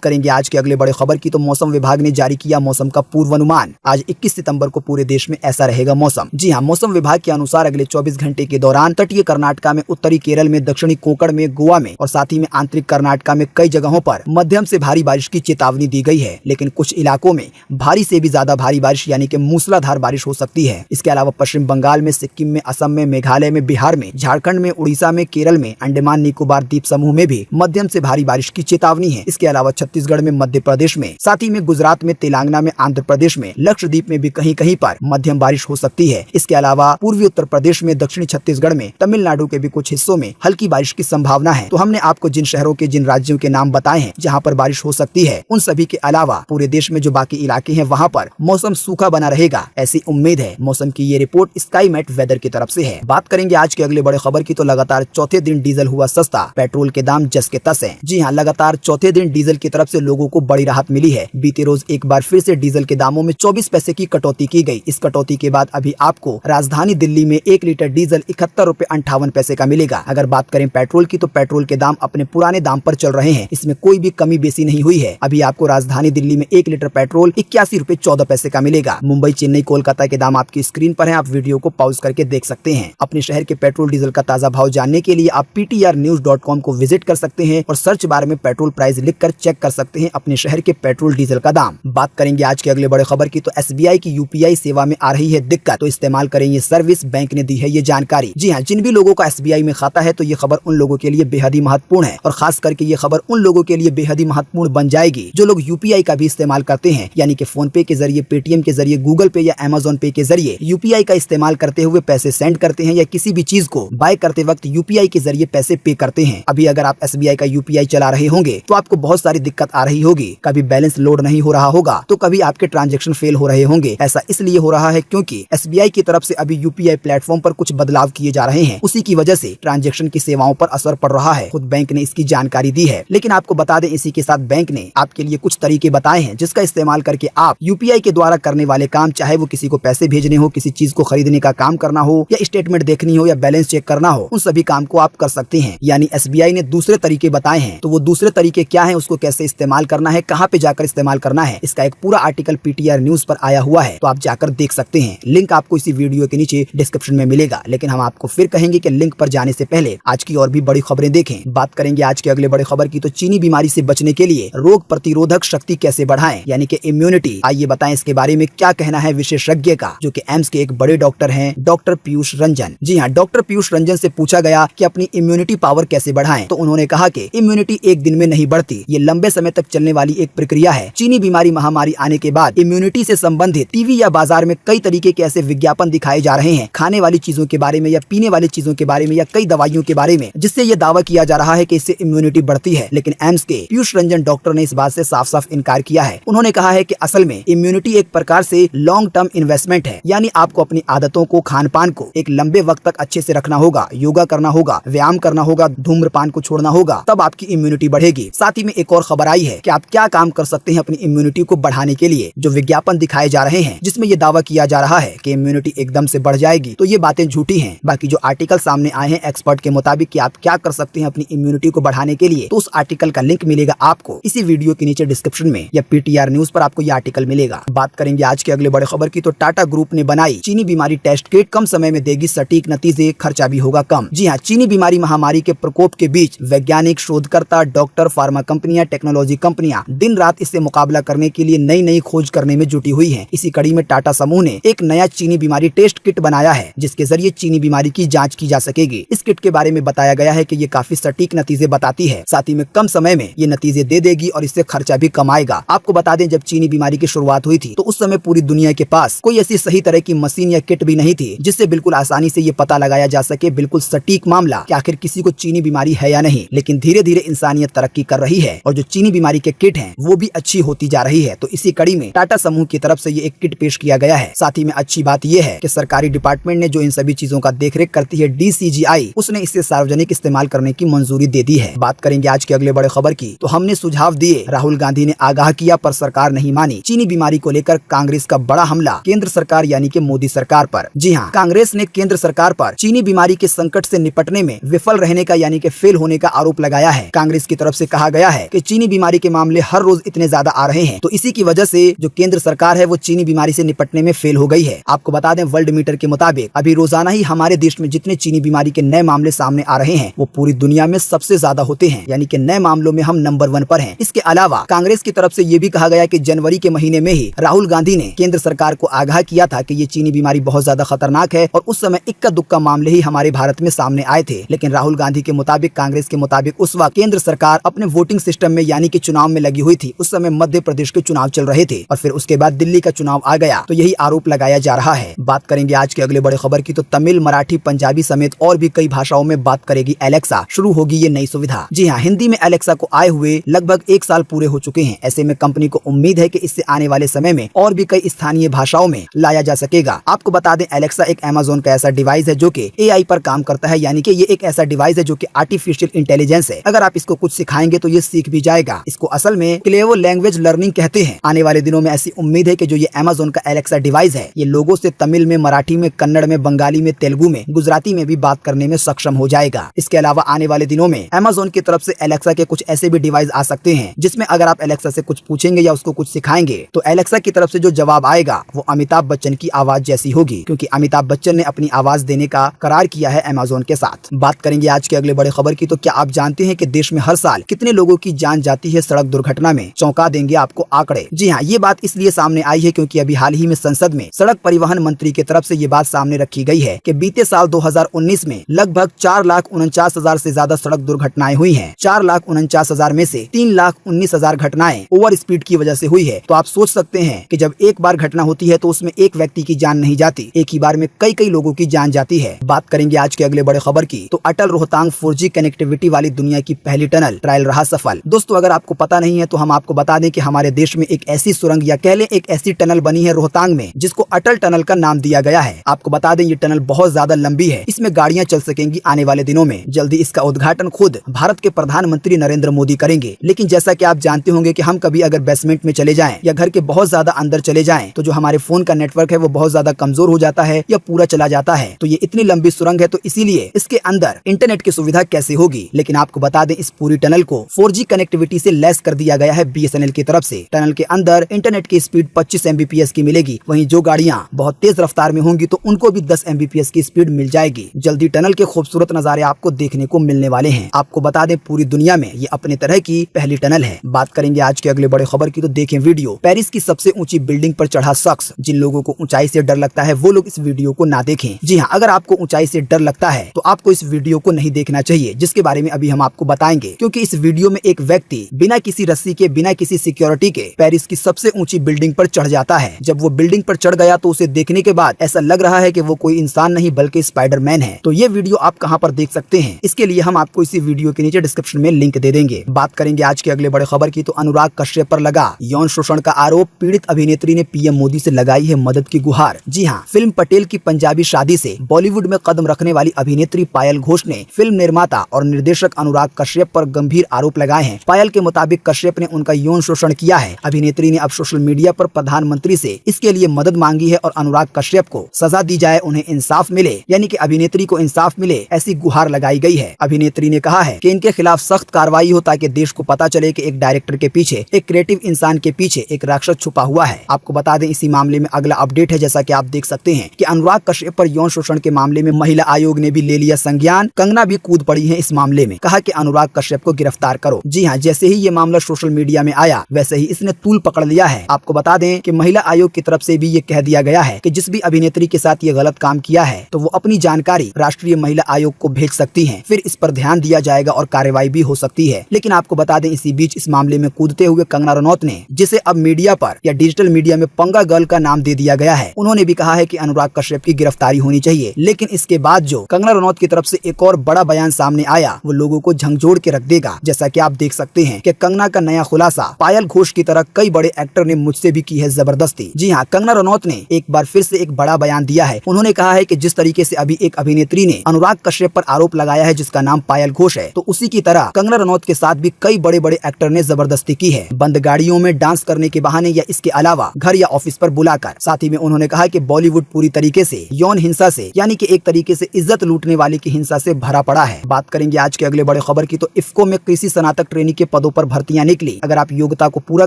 करेंगे आज के अगले बड़े खबर की, तो मौसम विभाग ने जारी किया मौसम का पूर्वानुमान। आज 21 सितंबर को पूरे देश में ऐसा रहेगा मौसम। जी हाँ, मौसम विभाग के अनुसार अगले 24 घंटे के दौरान तटीय कर्नाटका में, उत्तरी केरल में, दक्षिणी कोंकण में, गोवा में और साथ ही में आंतरिक कर्नाटका में कई जगहों पर मध्यम से भारी बारिश की चेतावनी दी गई है। लेकिन कुछ इलाकों में भारी से भी ज्यादा भारी बारिश यानी कि मूसलाधार बारिश हो सकती है। इसके अलावा पश्चिम बंगाल में, सिक्किम में, असम में, मेघालय में, बिहार में, झारखंड में, उड़ीसा में, केरल में, अंडमान निकोबार द्वीप समूह में भी मध्यम से भारी बारिश की चेतावनी है। इसके अलावा छत्तीसगढ़ में, मध्य प्रदेश में, साथ ही में गुजरात में, तेलंगाना में, आंध्र प्रदेश में, लक्षद्वीप में भी कहीं कहीं पर मध्यम बारिश हो सकती है। इसके अलावा पूर्वी उत्तर प्रदेश में, दक्षिणी छत्तीसगढ़ में, तमिलनाडु के भी कुछ हिस्सों में हल्की बारिश की संभावना है। तो हमने आपको जिन शहरों के, जिन राज्यों के नाम बताए हैं जहां पर बारिश हो सकती है, उन सभी के अलावा पूरे देश में जो बाकी इलाके हैं वहां पर मौसम सूखा बना रहेगा, ऐसी उम्मीद है। मौसम की ये रिपोर्ट स्काईमेट वेदर की तरफ से है। बात करेंगे आज के अगले बड़े खबर की, तो लगातार चौथे दिन डीजल हुआ सस्ता, पेट्रोल के दाम जस के तस हैं। जी हाँ, लगातार चौथे दिन डीजल की तरफ से लोगों को बड़ी राहत मिली है। बीते रोज एक बार फिर से डीजल के दामों में 24 पैसे की कटौती की गई। इस कटौती के बाद अभी आपको राजधानी दिल्ली में 1 लीटर डीजल 71 रुपए 58 पैसे का मिलेगा। अगर बात करें पेट्रोल की, तो पेट्रोल के दाम अपने पुराने दाम पर चल रहे हैं, इसमें कोई भी कमी बेसी नहीं हुई है। अभी आपको राजधानी दिल्ली में 1 लीटर पेट्रोल 81 रुपए 14 पैसे का मिलेगा। मुंबई, चेन्नई, कोलकाता के दाम आपकी स्क्रीन पर है, आप वीडियो को पॉज करके देख सकते हैं। अपने शहर के पेट्रोल डीजल का ताजा भाव जानने के लिए आप ptrnews.com को विजिट कर सकते हैं और सर्च बार में पेट्रोल प्राइस लिखकर चेक कर सकते हैं अपने शहर के पेट्रोल डीजल का दाम। बात करेंगे आज के अगले बड़े खबर की, तो SBI की UPI सेवा में आ रही है दिक्कत, तो इस्तेमाल करें ये सर्विस, बैंक ने दी है ये जानकारी। जी हाँ, जिन भी लोगों का SBI में खाता है तो ये खबर उन लोगों के लिए बेहद ही महत्वपूर्ण है और खास करके ये खबर उन लोगों के लिए बेहद ही महत्वपूर्ण बन जाएगी जो लोग UPI का भी इस्तेमाल करते हैं, यानी कि फोन पे के जरिए, पेटीएम के जरिए, गूगल पे या Amazon पे के जरिए UPI का इस्तेमाल करते हुए पैसे सेंड करते हैं या किसी भी चीज को बाय करते वक्त UPI के जरिए पैसे पे करते हैं। अभी अगर आप SBI का UPI चला रहे होंगे तो आपको बहुत सारी दिक्कत आ रही होगी, कभी बैलेंस लोड नहीं हो रहा होगा, तो कभी आपके ट्रांजैक्शन फेल हो रहे होंगे। ऐसा इसलिए हो रहा है क्योंकि SBI की तरफ से अभी UPI प्लेटफॉर्म पर कुछ बदलाव किए जा रहे हैं, उसी की वजह से ट्रांजैक्शन की सेवाओं पर असर पड़ रहा है। खुद बैंक ने इसकी जानकारी दी है। लेकिन आपको बता दें, इसी के साथ बैंक ने आपके लिए कुछ तरीके बताए हैं जिसका इस्तेमाल करके आप UPI के द्वारा करने वाले काम, चाहे वो किसी को पैसे भेजने हो, किसी चीज को खरीदने का काम करना हो, या स्टेटमेंट देखनी हो, या बैलेंस चेक करना हो, उन सभी काम को आप कर सकते हैं। यानी SBI ने दूसरे तरीके बताए हैं। तो वो दूसरे तरीके क्या हैं, उसको कैसे इस्तेमाल करना है, कहाँ पे जाकर इस्तेमाल करना है, इसका एक पूरा आर्टिकल PTR न्यूज पर आया हुआ है, तो आप जाकर देख सकते हैं। लिंक आपको इसी वीडियो के नीचे डिस्क्रिप्शन में मिलेगा। लेकिन हम आपको फिर कहेंगे कि लिंक पर जाने से पहले आज की और भी बड़ी खबरें देखें। बात करेंगे आज के अगले बड़े खबर की, तो चीनी बीमारी से बचने के लिए रोग प्रतिरोधक शक्ति कैसे बढ़ाएं, यानी कि इम्यूनिटी। आइए बताएं इसके बारे में क्या कहना है विशेषज्ञ का, जो कि एम्स के एक बड़े डॉक्टर हैं, डॉक्टर पीयूष रंजन। जी हाँ, डॉक्टर पीयूष रंजन से पूछा गया कि अपनी इम्यूनिटी पावर कैसे बढ़ाएं, तो उन्होंने कहा कि इम्यूनिटी एक दिन में नहीं बढ़ती, ये लंबे समय तक चलने वाली एक प्रक्रिया है। चीनी बीमारी महामारी आने के बाद इम्यूनिटी से संबंधित टीवी या बाजार में कई तरीके के ऐसे विज्ञापन दिखाए जा रहे हैं, खाने वाली चीजों के बारे में या पीने वाली चीजों के बारे में या कई दवाइयों के बारे में, जिससे ये दावा किया जा रहा है कि इससे इम्यूनिटी बढ़ती है। लेकिन एम्स के पीयूष रंजन डॉक्टर ने इस बात से साफ साफ इनकार किया है। उन्होंने कहा है कि असल में इम्यूनिटी एक प्रकार से लॉन्ग टर्म इन्वेस्टमेंट है, यानी आपको अपनी आदतों को, खान पान को एक लंबे वक्त तक अच्छे से रखना होगा, योगा करना होगा, व्यायाम करना होगा, धूम्रपान को छोड़ना होगा, तब आपकी इम्यूनिटी बढ़ेगी। साथ ही में एक और खबर आई है कि आप क्या काम कर सकते हैं अपनी इम्यूनिटी को बढ़ाने के लिए। जो विज्ञापन दिखाए जा रहे हैं जिसमें ये दावा किया जा रहा है कि इम्यूनिटी एकदम से बढ़ जाएगी, तो ये बातें झूठी हैं। बाकी जो आर्टिकल सामने आए हैं एक्सपर्ट के मुताबिक कि आप क्या कर सकते हैं अपनी इम्यूनिटी को बढ़ाने के लिए, तो उस आर्टिकल का लिंक मिलेगा आपको इसी वीडियो के नीचे डिस्क्रिप्शन में, या PTR न्यूज पर आपको ये आर्टिकल मिलेगा। बात करेंगे आज के अगले बड़े खबर की, तो टाटा ग्रुप ने बनाई चीनी बीमारी टेस्ट किट, कम समय में देगी सटीक नतीजे, खर्चा भी होगा कम। जी हाँ, चीनी बीमारी महामारी के प्रकोप के बीच वैज्ञानिक, शोधकर्ता, डॉक्टर, फार्मा कंपनियां, टेक्नोलॉजी कंपनियां दिन रात इससे मुकाबला करने के लिए नई नई खोज करने में जुटी हुई हैं। इसी कड़ी में टाटा समूह ने एक नया चीनी बीमारी टेस्ट किट बनाया है, जिसके जरिए चीनी बीमारी की जांच की जा सकेगी। इस किट के बारे में बताया गया है कि ये काफी सटीक नतीजे बताती है, साथ ही में कम समय में ये नतीजे दे देगी और इससे खर्चा भी कम आएगा। आपको बता दें, जब चीनी बीमारी की शुरुआत हुई थी तो उस समय पूरी दुनिया के पास कोई ऐसी सही तरह की मशीन या किट भी नहीं थी जिससे बिल्कुल आसानी से ये पता लगाया जा सके, बिल्कुल सटीक मामला कि आखिर किसी को चीनी बीमारी है या नहीं। लेकिन धीरे धीरे इंसानियत तरक्की कर रही है और जो चीनी बीमारी के किट हैं वो भी अच्छी होती जा रही है। तो इसी कड़ी में टाटा समूह की तरफ से ये एक किट पेश किया गया है। साथ ही में अच्छी बात यह है कि सरकारी डिपार्टमेंट ने जो इन सभी चीजों का देखरेख करती है DCGI, उसने इसे सार्वजनिक इस्तेमाल करने की मंजूरी दे दी है। बात करेंगे आज के अगले बड़े खबर की, तो हमने सुझाव दिए, राहुल गांधी ने आगाह किया पर सरकार नहीं मानी। चीनी बीमारी को लेकर कांग्रेस का बड़ा हमला केंद्र सरकार यानी कि मोदी सरकार पर। जी हाँ, कांग्रेस ने केंद्र सरकार पर चीनी बीमारी के संकट से निपटने में विफल रहने का यानी कि फेल होने का आरोप लगाया है। कांग्रेस की तरफ से कहा गया है कि चीनी बीमारी के मामले हर रोज इतने ज्यादा आ रहे हैं, तो इसी की वजह से जो केंद्र सरकार है वो चीनी बीमारी से निपटने में फेल हो गई है। आपको बता दें, वर्ल्ड मीटर के मुताबिक अभी रोजाना ही हमारे देश में जितने चीनी बीमारी के नए मामले सामने आ रहे हैं वो पूरी दुनिया में सबसे ज्यादा होते हैं, यानी कि नए मामलों में हम नंबर 1 पर हैं। इसके अलावा कांग्रेस की तरफ से ये भी कहा गया कि जनवरी के महीने में ही राहुल गांधी ने केंद्र सरकार को आगाह किया था कि ये चीनी बीमारी बहुत ज्यादा खतरनाक है और उस समय इक्का दुक्का मामले ही हमारे भारत में सामने आए थे। लेकिन राहुल गांधी के मुताबिक, कांग्रेस के मुताबिक उस वक्त केंद्र सरकार अपने वोटिंग सिस्टम में यानी कि चुनाव में लगी हुई थी। उस समय मध्य प्रदेश के चुनाव चल रहे थे और फिर उसके बाद दिल्ली का चुनाव आ गया, तो यही आरोप लगाया जा रहा है। बात करेंगे आज के अगले बड़े खबर की, तो तमिल, मराठी, पंजाबी समेत और भी कई भाषाओं में बात करेगी एलेक्सा। शुरू होगी ये नई सुविधा। जी हाँ, हिंदी में एलेक्सा को आए हुए लगभग 1 साल पूरे हो चुके हैं। ऐसे में कंपनी को उम्मीद है कि इससे आने वाले समय में और भी कई स्थानीय भाषाओं में लाया जा सकेगा। आपको बता दें, एलेक्सा एक अमेज़न का ऐसा डिवाइस है जो कि AI पर काम करता है, यानी कि ये एक ऐसा डिवाइस है जो कि आर्टिफिशियल इंटेलिजेंस है। अगर आप इसको कुछ सिखाएंगे तो ये सीख भी जाएगा। इसको असल में क्लेवो लैंग्वेज लर्निंग कहते हैं। आने वाले दिनों में ऐसी उम्मीद है कि जो ये अमेज़न का एलेक्सा डिवाइस है ये लोगों से तमिल में, मराठी में, कन्नड़ में, बंगाली में, तेलुगु में, गुजराती में भी बात करने में सक्षम हो जाएगा। इसके अलावा आने वाले दिनों में अमेज़न की तरफ से एलेक्सा के कुछ ऐसे भी डिवाइस आ सकते हैं जिसमें अगर आप एलेक्सा से कुछ पूछेंगे या उसको कुछ सिखाएंगे तो एलेक्सा की तरफ से जो जवाब आएगा वो अमिताभ बच्चन की आवाज जैसी होगी, क्योंकि अमिताभ बच्चन ने अपनी आवाज देने का करार किया है अमेज़न के साथ। बात करेंगे आज के अगले बड़े खबर की, तो क्या आप जानते हैं कि देश में हर साल कितने लोगों की जान जाती है सड़क दुर्घटना में? चौंका देंगे आपको आंकड़े। जी हाँ, ये बात इसलिए सामने आई है क्योंकि अभी हाल ही में संसद में सड़क परिवहन मंत्री की तरफ से ये बात सामने रखी गई है कि बीते साल 2019 में लगभग 4,49,000 से ज्यादा सड़क दुर्घटनाएं हुई हैं। 4,49,000 में से 3,19,000 घटनाएं ओवर स्पीड की वजह से हुई है। तो आप सोच सकते हैं कि जब एक बार घटना होती है तो उसमें एक व्यक्ति की जान नहीं जाती, एक ही बार में कई लोगों की जान जाती है। बात करेंगे आज के अगले बड़े खबर की, तो अटल रोहतांग 4G कनेक्टिविटी वाली दुनिया की पहली टनल ट्रायल रहा सफल। दोस्तों, अगर आपको पता नहीं है तो हम आपको बता दें कि हमारे देश में एक ऐसी सुरंग या कह लें एक ऐसी टनल बनी है रोहतांग में जिसको अटल टनल का नाम दिया गया है। आपको बता दें ये टनल बहुत ज्यादा लंबी है, इसमें गाड़ियां चल सकेंगी आने वाले दिनों में। जल्दी इसका उद्घाटन खुद भारत के प्रधानमंत्री नरेंद्र मोदी करेंगे। लेकिन जैसा कि आप जानते होंगे कि हम कभी अगर बेसमेंट में चले जाएं या घर के बहुत ज्यादा अंदर चले जाएं तो जो हमारे फोन का नेटवर्क है वो बहुत ज्यादा कमजोर हो जाता है या पूरा चला जाता है। तो ये इतनी लंबी सुरंग है तो इसीलिए इसके अंदर इंटरनेट की सुविधा कैसे होगी। लेकिन आपको बता दें इस पूरी टनल को 4G कनेक्टिविटी से लैस कर दिया गया है BSNL की तरफ से। टनल के अंदर इंटरनेट की स्पीड 25 Mbps की मिलेगी। वहीं जो गाड़ियां बहुत तेज रफ्तार में होंगी तो उनको भी 10 Mbps की स्पीड मिल जाएगी। जल्दी टनल के खूबसूरत नजारे आपको देखने को मिलने वाले हैं। आपको बता दें पूरी दुनिया में ये अपने तरह की पहली टनल है। बात करेंगे आज के अगले बड़े खबर की, तो देखें वीडियो। पेरिस की सबसे ऊंची बिल्डिंग पर चढ़ा शख्स। जिन लोगों को ऊंचाई से डर लगता है वो लोग इस वीडियो को ना देखें। जी हाँ, अगर आपको ऊंचाई से डर लगता है तो आपको इस वीडियो को नहीं देखना चाहिए, जिसके बारे में अभी हम आपको बताएंगे। क्योंकि इस वीडियो में एक व्यक्ति बिना किसी रस्सी के, बिना किसी सिक्योरिटी के पेरिस की सबसे ऊंची बिल्डिंग पर चढ़ जाता है। जब वो बिल्डिंग पर चढ़ गया तो उसे देखने के बाद ऐसा लग रहा है कि वो कोई इंसान नहीं बल्कि स्पाइडरमैन है। तो ये वीडियो आप कहां पर देख सकते हैं, इसके लिए हम आपको इसी वीडियो के नीचे डिस्क्रिप्शन में लिंक दे देंगे। बात करेंगे आज के अगले बड़े खबर की, तो अनुराग कश्यप पर लगा यौन शोषण का आरोप। पीड़ित अभिनेत्री ने PM मोदी से लगाई है मदद की गुहार। जी हाँ, फिल्म पटेल की पंजाबी शादी से बॉलीवुड में कदम रखने वाली अभिनेत्री पायल घोष ने फिल्म निर्माता और निर्देशक अनुराग कश्यप पर गंभीर आरोप लगाए हैं। पायल के मुताबिक कश्यप ने उनका यौन शोषण किया है। अभिनेत्री ने अब सोशल मीडिया पर प्रधानमंत्री से इसके लिए मदद मांगी है और अनुराग कश्यप को सजा दी जाए, उन्हें इंसाफ मिले, यानी कि अभिनेत्री को इंसाफ मिले, ऐसी गुहार लगाई गई है। अभिनेत्री ने कहा है कि इनके खिलाफ सख्त कार्रवाई हो ताकि देश को पता चले कि एक डायरेक्टर के पीछे, एक क्रिएटिव इंसान के पीछे एक राक्षस छुपा हुआ है। आपको बता दें इसी मामले में अगला अपडेट है। जैसा कि आप देख सकते हैं कि अनुराग कश्यप पर यौन शोषण के मामले में महिला आयोग ने भी ले लिया संज्ञान। कंगना भी कूद पड़ी है इस मामले में, कहा कि अनुराग कश्यप को गिरफ्तार करो। जी हाँ, जैसे ही ये मामला सोशल मीडिया में आया वैसे ही इसने तूल पकड़ लिया है। आपको बता दें कि महिला आयोग की तरफ से भी ये कह दिया गया है कि जिस भी अभिनेत्री के साथ ये गलत काम किया है तो वो अपनी जानकारी राष्ट्रीय महिला आयोग को भेज सकती हैं, फिर इस पर ध्यान दिया जाएगा और कार्रवाई भी हो सकती है। लेकिन आपको बता दें इसी बीच इस मामले में कूदते हुए कंगना रनौत ने, जिसे अब मीडिया पर या डिजिटल मीडिया में पंगा गर्ल का नाम दे दिया गया है, उन्होंने भी कहा है कि अनुराग कश्यप की गिरफ्तारी होनी चाहिए। लेकिन इसके बाद जो कंगना रनौत की तरफ से एक और बड़ा बयान सामने आया वो लोगों को झंझोड़ के रख देगा। जैसा कि आप देख सकते हैं हैं कि कंगना का नया खुलासा पायल घोष की तरह कई बड़े एक्टर ने मुझसे भी की है जबरदस्ती। जी हाँ, कंगना रनौत ने एक बार फिर से एक बड़ा बयान दिया है। उन्होंने कहा है कि जिस तरीके से अभी एक अभिनेत्री ने अनुराग कश्यप पर आरोप लगाया है जिसका नाम पायल घोष है, तो उसी की तरह कंगना रनौत के साथ भी कई बड़े बड़े एक्टर ने जबरदस्ती की है, बंद गाड़ियों में डांस करने के बहाने या इसके अलावा घर या ऑफिस पर बुलाकर। साथ ही में उन्होंने कहा कि बॉलीवुड पूरी तरीके से यौन हिंसा से यानी कि एक तरीके से इज्जत लूटने वाले की हिंसा से भरा पड़ा है। बात करेंगे आज के अगले बड़े खबर की, तो इफ्को में कृषि स्नातक ट्रेनी के पदों पर भर्तियां निकली। अगर आप योग्यता को पूरा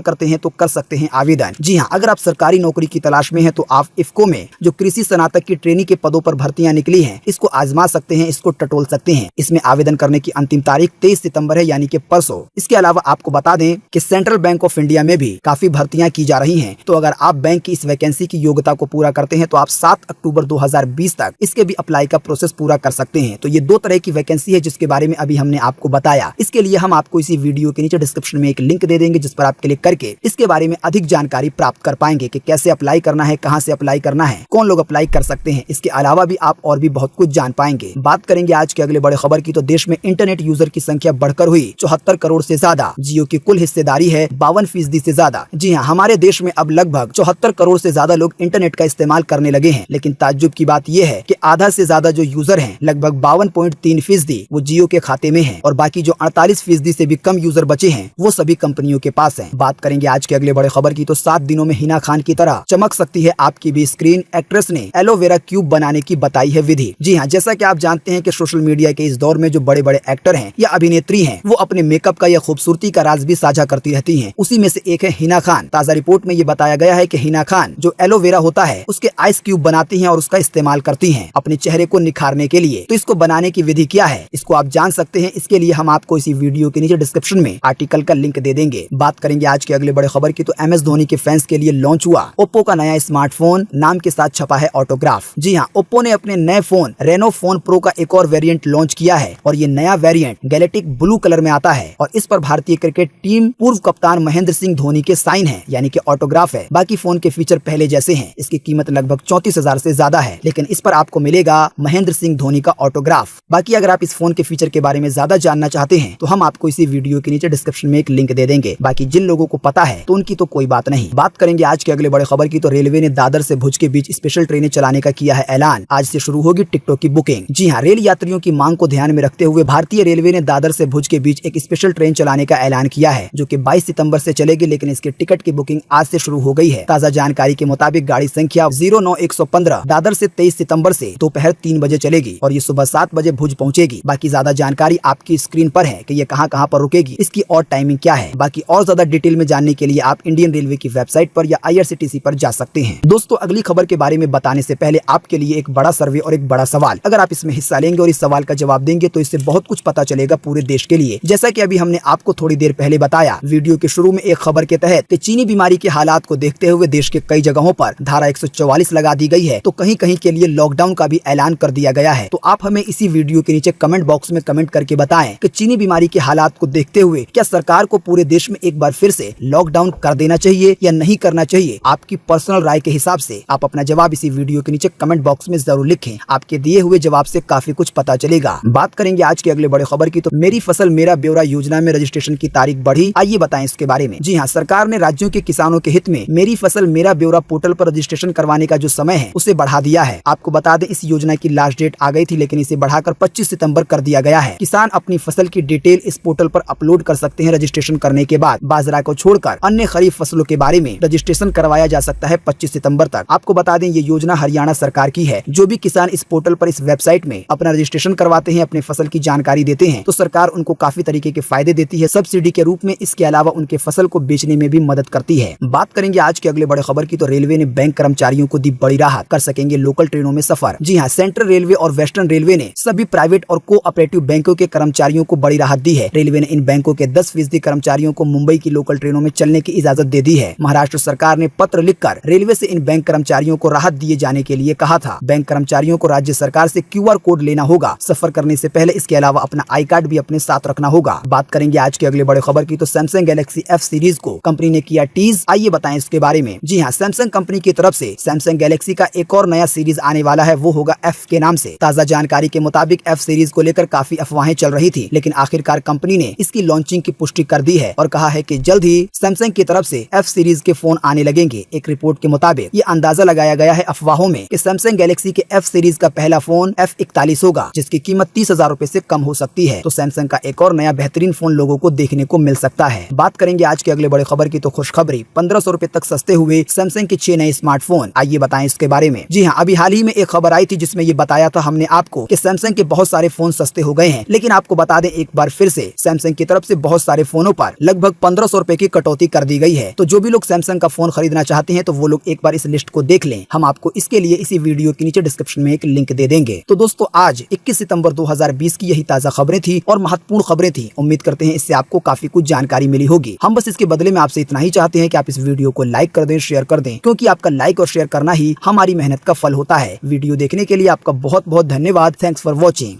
करते हैं तो कर सकते हैं आवेदन। जी हाँ, अगर आप सरकारी नौकरी की तलाश में हैं तो आप इफ्को में जो कृषि स्नातक की ट्रेनी के पदों पर भर्तियां निकली हैं, इसको आजमा सकते हैं, इसको टटोल सकते हैं। इसमें आवेदन करने की अंतिम तारीख 23 सितंबर है, यानी कि परसों। इसके अलावा आपको बता दें कि सेंट्रल बैंक ऑफ इंडिया में भी काफी भर्तियां की जा रही हैं। तो अगर आप बैंक की इस वैकेंसी की योग्यता को पूरा करते हैं तो आप 7 अक्टूबर 2020 तक इसके भी अप्लाई का प्रोसेस पूरा कर सकते हैं। तो ये 2 तरह की वैकेंसी है जिसके बारे में अभी हमने आपको बताया। इसके लिए हम आपको इसी वीडियो के नीचे डिस्क्रिप्शन में एक लिंक दे देंगे जिस पर आप क्लिक करके इसके बारे में अधिक जानकारी प्राप्त कर पाएंगे कि कैसे अप्लाई करना है, कहां से अप्लाई करना है, कौन लोग अप्लाई कर सकते हैं। इसके अलावा भी आप और भी बहुत कुछ जान पाएंगे। बात करेंगे आज के अगले बड़े खबर की, तो देश में इंटरनेट यूजर की संख्या बढ़कर हुई 74 करोड़ से ज्यादा। जियो की कुल हिस्सेदारी है 52% से ज्यादा। जी हाँ, हमारे देश में अब लगभग 74 करोड़ से ज्यादा लोग इंटरनेट का इस्तेमाल करने लगे हैं। लेकिन ताज्जुब की बात यह है कि आधा से ज्यादा जो यूजर हैं, लगभग 52.3% वो जियो के खाते में है और बाकी जो 48% से भी कम यूजर बचे हैं वो सभी कंपनियों के पास हैं। बात करेंगे आज के अगले बड़े खबर की, तो 7 दिनों में हिना खान की तरह चमक सकती है आपकी भी स्क्रीन। एक्ट्रेस ने एलोवेरा क्यूब बनाने की बताई है विधि। जी हाँ, जैसा कि आप जानते हैं कि सोशल मीडिया के इस दौर में जो बड़े बड़े एक्टर हैं या अभिनेत्री हैं वो अपने मेकअप का या खूबसूरती का राज भी साझा करती रहती हैं। उसी में से एक है हिना खान। ताजा रिपोर्ट में ये बताया गया है कि हिना खान जो एलोवेरा होता है उसके आइस क्यूब बनाती हैं और उसका इस्तेमाल करती हैं अपने चेहरे को निखारने के लिए। तो इसको बनाने की विधि क्या है इसको आप जान सकते हैं। इसके लिए हम आपको इसी वीडियो के नीचे डिस्क्रिप्शन में आर्टिकल का लिंक दे देंगे। बात करेंगे आज के अगले बड़े खबर की, तो MS धोनी के फैंस के लिए लॉन्च हुआ ओप्पो का नया स्मार्टफोन। नाम के साथ छपा है ऑटोग्राफ। जी हाँ, ओप्पो ने अपने नए फोन रेनो फोन प्रो का एक और वेरिएंट लॉन्च किया है और ये नया वेरिएंट गैलेक्टिक ब्लू कलर में आता है और इस पर भारतीय क्रिकेट टीम पूर्व कप्तान महेंद्र सिंह धोनी के साइन है, यानी कि ऑटोग्राफ है। बाकी फोन के फीचर पहले जैसे हैं। इसकी कीमत लगभग 34,000 से ज्यादा है, लेकिन इस पर आपको मिलेगा महेंद्र सिंह धोनी का ऑटोग्राफ। बाकी अगर आप इस फोन के फीचर के बारे में ज्यादा जानना चाहते हैं तो हम आपको इसी वीडियो के नीचे डिस्क्रिप्शन में एक लिंक दे देंगे। बाकी जिन लोगों को पता है तो उनकी तो कोई बात नहीं। बात करेंगे आज के अगले बड़े खबर की, तो रेलवे ने दादर से भुज के बीच स्पेशल ट्रेनें चलाने का किया है ऐलान। आज से शुरू होगी टिकटों की बुकिंग। जी हाँ, रेल यात्रियों की मांग को ध्यान में रखते हुए भारतीय रेलवे ने दादर से भुज के बीच एक स्पेशल ट्रेन चलाने का ऐलान किया है जो कि 22 सितंबर से चलेगी, लेकिन इसके टिकट की बुकिंग आज से शुरू हो गई है। ताजा जानकारी के मुताबिक गाड़ी संख्या 09115 दादर से 23 सितंबर से दोपहर 3 बजे चलेगी और ये सुबह 7 बजे भुज पहुंचेगी। बाकी ज्यादा जानकारी आपकी स्क्रीन पर है कि ये कहां पर रुकेगी, इसकी और टाइमिंग क्या है। बाकी और ज्यादा डिटेल में जानने के लिए आप इंडियन रेलवे की वेबसाइट पर या IRCTC पर जा सकते हैं। दोस्तों, अगली खबर के बारे में बताने से पहले आपके लिए एक बड़ा सर्वे और एक बड़ा सवाल। अगर आप इसमें हिस्सा लेंगे और इस सवाल का जवाब देंगे तो इससे बहुत कुछ पता चलेगा पूरे देश के लिए। जैसा कि अभी हमने आपको थोड़ी देर पहले बताया वीडियो के शुरू में एक खबर के तहत कि चीनी बीमारी के हालात को देखते हुए देश के कई जगहों पर धारा 144 लगा दी गई है, तो कहीं कहीं के लिए लॉकडाउन का भी ऐलान कर दिया गया है। तो आप हमें इसी वीडियो के नीचे कमेंट बॉक्स में कमेंट करके बताएं कि चीनी बीमारी के हालात को देखते हुए क्या सरकार को पूरे देश में एक बार फिर से लॉकडाउन कर देना चाहिए या नहीं करना चाहिए। आपकी पर्सनल राय के हिसाब से आप अपना जवाब इसी वीडियो के नीचे कमेंट बॉक्स में जरूर लिखें। आपके दिए हुए जवाब से काफी कुछ पता चलेगा। बात करेंगे आज के अगले बड़े खबर की, तो मेरी फसल मेरा ब्यौरा योजना में रजिस्ट्रेशन की तारीख बढ़ी। आइए बताएं इसके बारे में। जी हाँ, सरकार ने राज्यों के किसानों के हित में मेरी फसल मेरा ब्यौरा पोर्टल पर रजिस्ट्रेशन करवाने का जो समय है उसे बढ़ा दिया है। आपको बता दें इस योजना की लास्ट डेट आ गई थी, लेकिन इसे बढ़ाकर 25 सितंबर कर दिया गया है। किसान अपनी फसल की डिटेल इस पोर्टल पर अपलोड कर सकते हैं। रजिस्ट्रेशन करने के बाद बाजरा को छोड़कर अन्य खरीफ फसलों के बारे में रजिस्ट्रेशन करवाया जा सकता है 25 सितंबर तक। आपको बता दें ये योजना हरियाणा सरकार की है। जो भी किसान इस पोर्टल पर इस वेबसाइट में अपना रजिस्ट्रेशन करवाते हैं, अपने फसल की जानकारी देते हैं, तो सरकार उनको काफी तरीके के फायदे देती है सब्सिडी के रूप में। इसके अलावा उनके फसल को बेचने में भी मदद करती है। बात करेंगे आज के अगले बड़े खबर की, तो रेलवे ने बैंक कर्मचारियों को दी बड़ी राहत। कर सकेंगे लोकल ट्रेनों में सफर। जी हाँ, सेंट्रल रेलवे और वेस्टर्न रेलवे ने सभी प्राइवेट और कोऑपरेटिव बैंकों के कर्मचारियों को बड़ी राहत दी है। रेलवे ने इन बैंकों के 10% कर्मचारियों को मुंबई की लोकल ट्रेनों में चलने की इजाजत दे दी है। महाराष्ट्र सरकार ने पत्र लिखकर रेलवे से इन बैंक कर्मचारियों को राहत दिए जाने के लिए कहा था। बैंक कर्मचारियों को राज्य सरकार से QR कोड लेना होगा सफर करने से पहले। इसके अलावा अपना आई कार्ड भी अपने साथ रखना होगा। बात करेंगे आज के अगले बड़े खबर की, तो सैमसंग गैलेक्सी F सीरीज को कंपनी ने किया टीज। आइए बताएं इसके बारे में। जी हाँ, सैमसंग कंपनी की तरफ से सैमसंग गैलेक्सी का एक और नया सीरीज आने वाला है, वो होगा F के नाम से। ताजा जानकारी के मुताबिक F सीरीज को लेकर काफी अफवाहें चल रही थी, लेकिन आखिरकार कंपनी ने इसकी लॉन्चिंग लॉन्चिंग की पुष्टि कर दी है और कहा है कि जल्द ही सैमसंग की तरफ से F सीरीज के फोन आने लगेंगे। एक रिपोर्ट के मुताबिक ये अंदाजा लगाया गया है अफवाहों में कि सैमसंग गैलेक्सी के F सीरीज का पहला फोन F41 होगा, जिसकी कीमत 30,000 रूपए से कम हो सकती है। तो सैमसंग का एक और नया बेहतरीन फोन लोगों को देखने को मिल सकता है। बात करेंगे आज के अगले बड़े खबर की, तो खुशखबरी 1500 रूपए तक सस्ते हुए सैमसंग के 6 नए स्मार्टफोन। आइए बताएं इसके बारे में। जी हाँ, अभी हाल ही में एक खबर आई थी जिसमें ये बताया था हमने आपको कि सैमसंग के बहुत सारे फोन सस्ते हो गए हैं। लेकिन आपको बता दें एक बार फिर से सैमसंग की तरफ से बहुत सारे फोनों पर लगभग 1500 रूपए की कटौती कर दी गई है। तो जो भी लोग सैमसंग का फोन खरीदना चाहते हैं तो वो लोग एक बार इस लिस्ट को देख लें। हम आपको इसके लिए इसी वीडियो के नीचे डिस्क्रिप्शन में एक लिंक दे देंगे। तो दोस्तों आज 21 सितंबर 2020 की यही ताजा खबरें थी और महत्वपूर्ण खबरें थी। उम्मीद करते हैं इससे आपको काफी कुछ जानकारी मिली होगी। हम बस इसके बदले में आपसे इतना ही चाहते हैं कि आप इस वीडियो को लाइक कर दें, शेयर कर दें, क्योंकि आपका लाइक और शेयर करना ही हमारी मेहनत का फल होता है। वीडियो देखने के लिए आपका बहुत बहुत धन्यवाद। Thanks for watching.